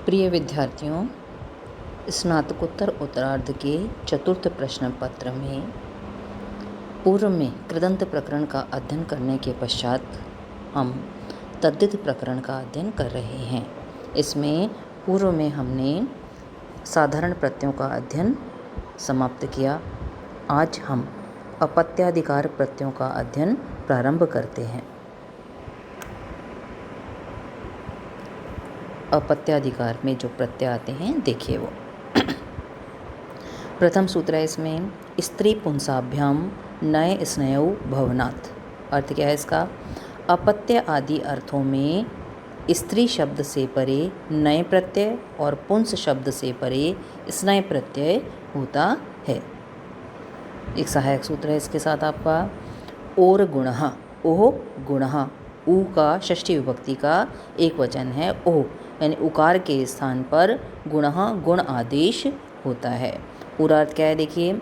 प्रिय विद्यार्थियों, स्नातकोत्तर उत्तरार्ध के चतुर्थ प्रश्न पत्र में पूर्व में कृदंत प्रकरण का अध्ययन करने के पश्चात हम तद्धित प्रकरण का अध्ययन कर रहे हैं। इसमें पूर्व में हमने साधारण प्रत्ययों का अध्ययन समाप्त किया। आज हम अपत्याधिकार प्रत्ययों का अध्ययन प्रारंभ करते हैं। अपत्याधिकार में जो प्रत्यय आते हैं देखिए वो प्रथम सूत्र है इसमें, स्त्री पुंसाभ्याम नए स्नेयौ भवनात्। अर्थ क्या है इसका? अपत्य आदि अर्थों में स्त्री शब्द से परे नए प्रत्यय और पुंस शब्द से परे स्नेय प्रत्यय होता है। एक सहायक सूत्र है इसके साथ आपका, और गुणः, ओह गुणः, ऊ का षष्ठी विभक्ति का एक वचन है ओह, यानी उकार के स्थान पर गुणः गुण आदेश होता है। पूरा अर्थ क्या है देखिए,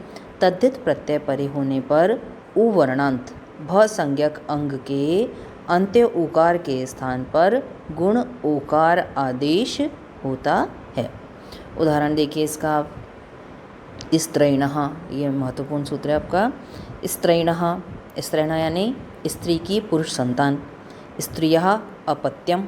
तद्धित प्रत्यय परे होने पर उ वर्णांत भ संज्ञक अंग के अंत्य उकार के स्थान पर गुण ओकार आदेश होता है। उदाहरण देखिए इसका, स्त्रैणः, ये महत्वपूर्ण सूत्र है आपका। स्त्रैणः, स्त्रैणः यानी स्त्री की पुरुष संतान। स्त्रियः अपत्यम,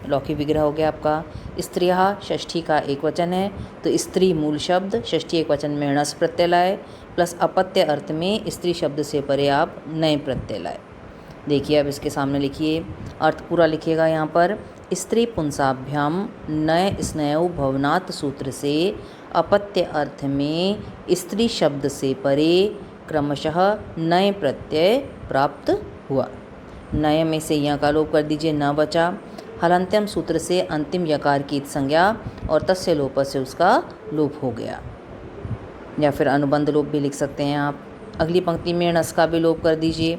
लौकिक विग्रह हो गया आपका। स्त्रियः षष्ठी का एक वचन है, तो स्त्री मूल शब्द षष्ठी एक वचन में णस प्रत्यय लाए, प्लस अपत्य अर्थ में स्त्री शब्द से परे आप नए प्रत्यय लाए। देखिए अब इसके सामने लिखिए, अर्थ पूरा लिखिएगा यहाँ पर। स्त्री पुंसाभ्याम नए स्नेयौ भवनात् सूत्र से अपत्य अर्थ में स्त्री शब्द से परे क्रमशः नए प्रत्यय प्राप्त हुआ। नए में से यहाँ का लोप कर दीजिए, न बचा। हलंत्यम सूत्र से अंतिम यकार की संज्ञा और तस्य लोप से उसका लोप हो गया, या फिर अनुबंध लोप भी लिख सकते हैं आप। अगली पंक्ति में णस का भी लोप कर दीजिए।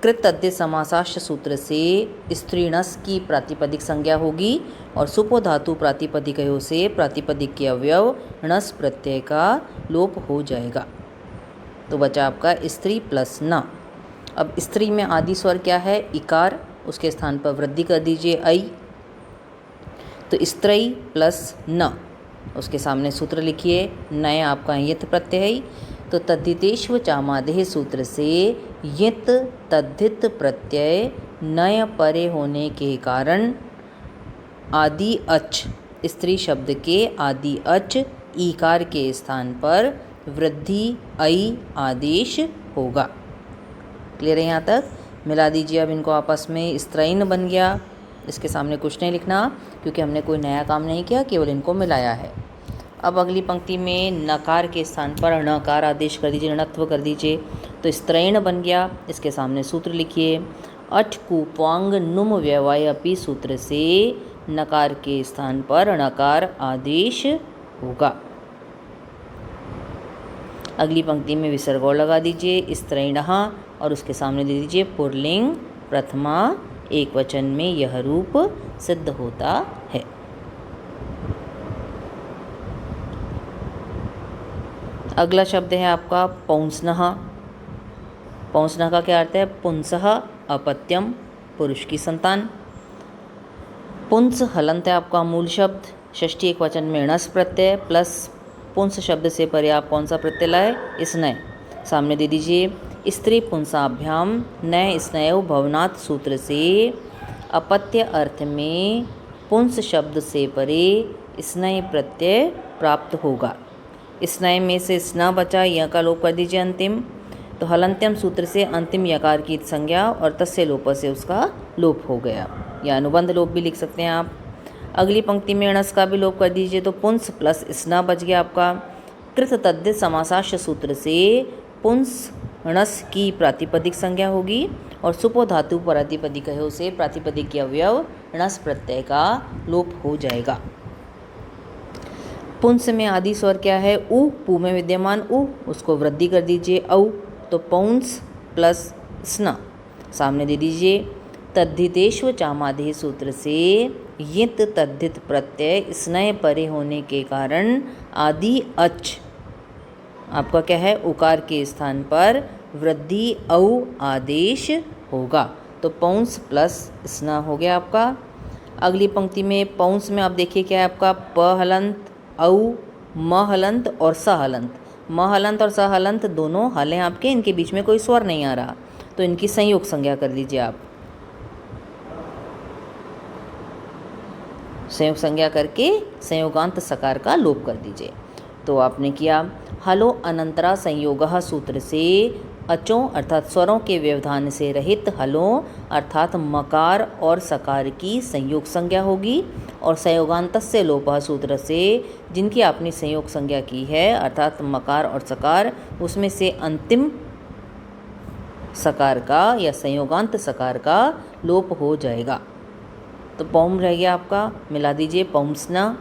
कृत तद्धित समासाश्च सूत्र से स्त्रीणस की प्रातिपदिक संज्ञा होगी और सुपो धातु प्रातिपदिकयों से प्रातिपदिक के अवयव णस प्रत्यय का लोप हो जाएगा। तो बचा आपका स्त्री प्लस न। अब स्त्री में आदि स्वर क्या है? इकार, उसके स्थान पर वृद्धि कर दीजिए ऐ, तो स्त्रई प्लस न। उसके सामने सूत्र लिखिए, नए आपका यित प्रत्यय है, तो तद्धितेष्व चामादेह सूत्र से यित तद्धित प्रत्यय नय परे होने के कारण आदि अच, स्त्री शब्द के आदि अच ईकार के स्थान पर वृद्धि ऐ आदेश होगा। क्लियर है यहाँ तक? मिला दीजिए अब इनको आपस में, स्त्रैन बन गया। इसके सामने कुछ नहीं लिखना क्योंकि हमने कोई नया काम नहीं किया, केवल इनको मिलाया है। अब अगली पंक्ति में नकार के स्थान पर णकार आदेश कर दीजिए, णत्व कर दीजिए, तो स्त्रैण बन गया। इसके सामने सूत्र लिखिए, अठ कुपांग नुम व्यवाय अपि सूत्र से नकार के स्थान पर णकार आदेश होगा। अगली पंक्ति में विसर्ग और लगा दीजिए, स्त्रैणः, और उसके सामने दे दीजिए पुल्लिंग प्रथमा एक वचन में यह रूप सिद्ध होता है। अगला शब्द है आपका पौंसनः। पौंसनः का क्या अर्थ है? पुंसः अपत्यम, पुरुष की संतान। पुंस हलंत है आपका मूल शब्द, षष्ठी एक वचन में णस प्रत्यय, प्लस पुंस शब्द से परे आप कौन सा प्रत्यय लाए? स्नेय। सामने दे दीजिए, स्त्री पुंसाभ्याम नए स्नेयौ भवनात् सूत्र से अपत्य अर्थ में पुंस शब्द से परे स्नेय प्रत्यय प्राप्त होगा। स्नेय में से स्न बचा, य का लोप कर दीजिए अंतिम, तो हलंत्यम सूत्र से अंतिम यकार की संज्ञा और तस्य लोप से उसका लोप हो गया, या अनुबंध लोप भी लिख सकते हैं आप। अगली पंक्ति में णस का भी लोप कर दीजिए, तो पुंस प्लस स्न बच गया आपका। कृत तद्धित समासाश्च सूत्र से पुंस णस की प्रातिपदिक संज्ञा होगी और सुपो धातु प्रातिपदिकयों से प्रातिपदिक के अवयव णस प्रत्यय का लोप हो जाएगा। पुंस में आदि स्वर क्या है? उ, पू में विद्यमान उ, उसको वृद्धि कर दीजिए औ, तो पौंस प्लस स्न। सामने दे दीजिए, तद्धितेष्व चामादेह सूत्र से यित तद्धित प्रत्यय स्नय परे होने के कारण आदि अच आपका क्या है? उकार के स्थान पर वृद्धि औ आदेश होगा, तो पौंस प्लस स्न हो गया आपका। अगली पंक्ति में पौंस में आप देखिए क्या है आपका प हलंत, औ, म हलंत और स हलंत। म हलंत और स हलंत दोनों हल हैं आपके, इनके बीच में कोई स्वर नहीं आ रहा, तो इनकी संयोग संज्ञा कर लीजिए आप। संयोग संज्ञा करके संयोगांत सकार का लोप कर दीजिए। तो आपने किया हलो अनंतरा संयोगः सूत्र से अचों अर्थात स्वरों के व्यवधान से रहित हलों अर्थात मकार और सकार की संयोग संज्ञा होगी, और संयोगांतस्य लोपः सूत्र से जिनकी आपने संयोग संज्ञा की है अर्थात मकार और सकार, उसमें से अंतिम सकार का या संयोगांत सकार का लोप हो जाएगा। तो पौम रह गया आपका, मिला दीजिए पौंसना,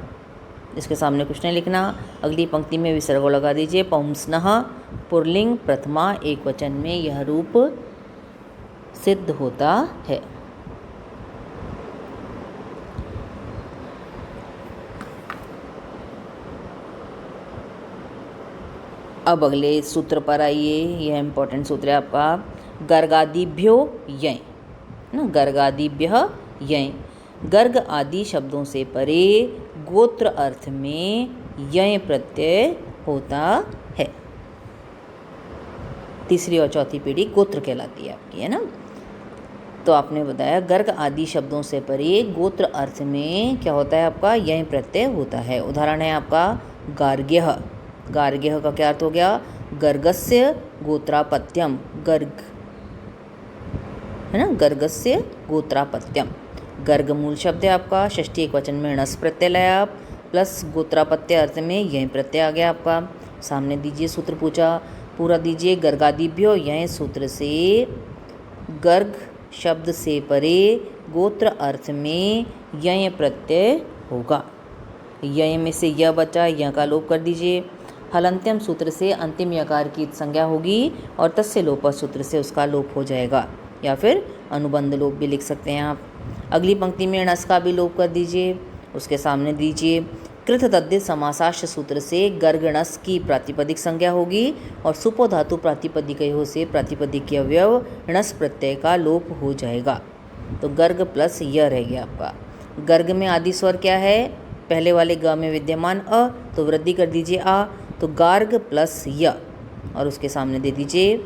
इसके सामने कुछ नहीं लिखना। अगली पंक्ति में विसर्ग लगा दीजिए पौंसनः, पुल्लिंग प्रथमा एक वचन में यह रूप सिद्ध होता है। अब अगले सूत्र पर आइए, यह इंपॉर्टेंट सूत्र है आपका गर्गादिभ्यो यय ना, गर्गादिभ्य यय। गर्ग आदि शब्दों से परे गोत्र अर्थ में यय प्रत्यय होता है। तीसरी और चौथी पीढ़ी गोत्र कहलाती है आपकी, है ना। तो आपने बताया गर्ग आदि शब्दों से परे गोत्र अर्थ में क्या होता है आपका यय प्रत्यय होता है। उदाहरण है आपका गार्ग्यः। गार्ग्यः का क्या अर्थ हो गया, गर्गस्य गोत्रापत्यम, गर्ग है ना, गर्गस्य गोत्रापत्यम। गर्ग मूल शब्द है आपका, षष्ठी एक वचन में णस प्रत्यय लाया आप, प्लस गोत्रापत्य अर्थ में यह प्रत्यय आ गया आपका। सामने दीजिए सूत्र पूछा, पूरा दीजिए। गर्गादिभ्यो यह सूत्र से गर्ग शब्द से परे गोत्र अर्थ में यय प्रत्यय होगा। यय में से यह बचा, यह का लोप कर दीजिए। हलंत्यम सूत्र से अंतिम यकार की संज्ञा होगी और तस्य लोप सूत्र से उसका लोप हो जाएगा, या फिर अनुबंध लोप भी लिख सकते हैं आप। अगली पंक्ति में णस का भी लोप कर दीजिए। उसके सामने दीजिए कृत तद्धित समासाश्च सूत्र से गर्ग णस की प्रातिपदिक संज्ञा होगी और सुपो धातु प्रातिपदिकयों से प्रातिपदिक के अवयव णस प्रत्यय का लोप हो जाएगा। तो गर्ग प्लस य रह गया आपका। गर्ग में आदि स्वर क्या है, पहले वाले ग में विद्यमान अ, तो वृद्धि कर दीजिए आ, तो गार्ग प्लस य, और उसके सामने दे दीजिए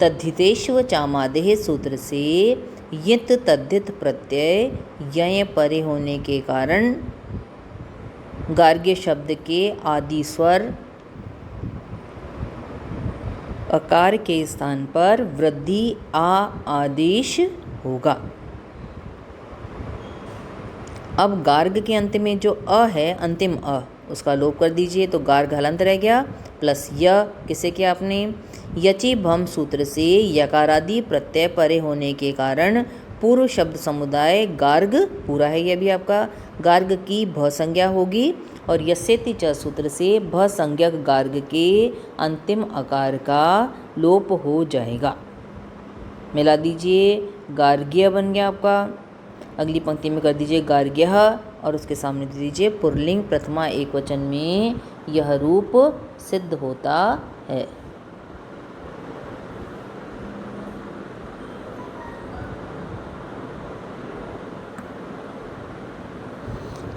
तद्धितेष्व चामादेह सूत्र से यित तद्धित प्रत्यय यय परे होने के कारण गार्ग्य शब्द के आदि स्वर अकार के स्थान पर वृद्धि आ आदेश होगा। अब गार्ग के अंत में जो अ है, अंतिम अ, उसका लोप कर दीजिए, तो गार्ग हलंत रह गया, प्लस य किसे किया आपने, यचि भम सूत्र से यकारादि प्रत्यय परे होने के कारण पूर्व शब्द समुदाय गार्ग पूरा है, यह भी आपका गार्ग की भ संज्ञा होगी, और यस्येति च सूत्र से भ संज्ञक गार्ग के अंतिम अकार का लोप हो जाएगा। मिला दीजिए, गार्ग्य बन गया आपका। अगली पंक्ति में कर दीजिए गार्ग्यः, और उसके सामने दे दीजिए पुल्लिंग प्रथमा एक वचन में यह रूप सिद्ध होता है।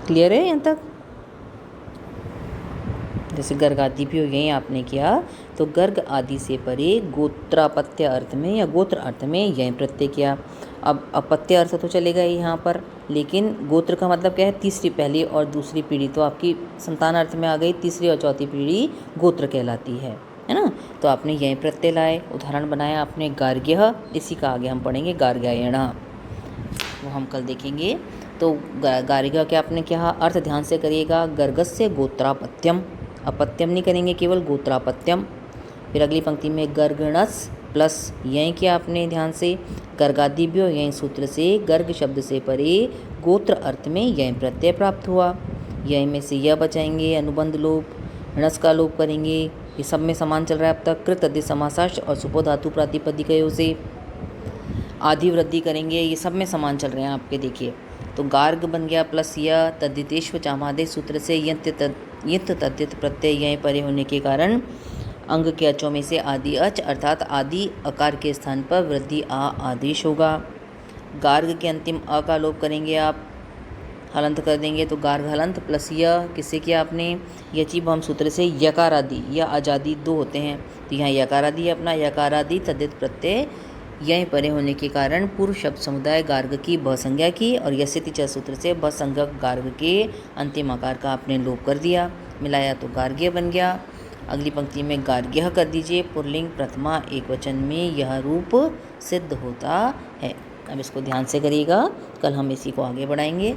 क्लियर है यहाँ तक। जैसे गर्ग आदि भी यही आपने किया, तो गर्ग आदि से परे गोत्रापत्य अर्थ में या गोत्र अर्थ में यह प्रत्यय किया। अब अपत्य अर्थ तो चलेगा ही यहाँ पर, लेकिन गोत्र का मतलब क्या है, तीसरी, पहली और दूसरी पीढ़ी तो आपकी संतान अर्थ में आ गई, तीसरी और चौथी पीढ़ी गोत्र कहलाती है ना। तो आपने यह प्रत्यय लाए, उदाहरण बनाया आपने गार्ग्यः, इसी का आगे हम पढ़ेंगे गार्ग्यायणः, वो हम कल देखेंगे। तो गार्ग्य क्या आपने क्या अर्थ ध्यान से करिएगा, गर्गस्य गोत्रापत्यम, अपत्यम नहीं करेंगे, केवल गोत्रापत्यम। फिर अगली पंक्ति में गर्गणस प्लस यहीं किया आपने ध्यान से, गर्गादिभ्यो यहीं सूत्र से गर्ग शब्द से परे गोत्र अर्थ में यहीं प्रत्यय प्राप्त हुआ। यहीं में से यह बचाएंगे, अनुबंध लोप, णस का लोप करेंगे, ये सब में समान चल रहा है अब तक। कृत तद्धित समासाश्च और सुपो धातु प्रातिपदिकयों से आदि वृद्धि करेंगे, ये सब में समान चल रहे हैं आपके, देखिए। तो गार्ग बन गया प्लस य, तद्धितेष्व चामादे सूत्र से यंत तद्धित प्रत्यय यहीं परे होने के कारण अंग के अचों में से आदि अच अर्थात आदि अकार के स्थान पर वृद्धि आ आदेश होगा। गार्ग के अंतिम अ का लोप करेंगे आप, हलंत कर देंगे तो गार्घ हलंत प्लस य किससे किया आपने, यची भम सूत्र से यकारादि या आजादी दो होते हैं, तो यहाँ यकारादि अपना यकारादि तद्धित प्रत्यय यह परे होने के कारण पूर्व शब्द समुदाय गार्ग की ब संज्ञा की और यस्यति च सूत्र से ब संज्ञक गार्ग के अंतिम आकार का आपने लोप कर दिया, मिलाया तो गार्ग्य बन गया। अगली पंक्ति में गार्ग्यः कर दीजिए, पुल्लिंग प्रथमा एकवचन में यह रूप सिद्ध होता है। अब इसको ध्यान से करिएगा, कल हम इसी को आगे बढ़ाएंगे।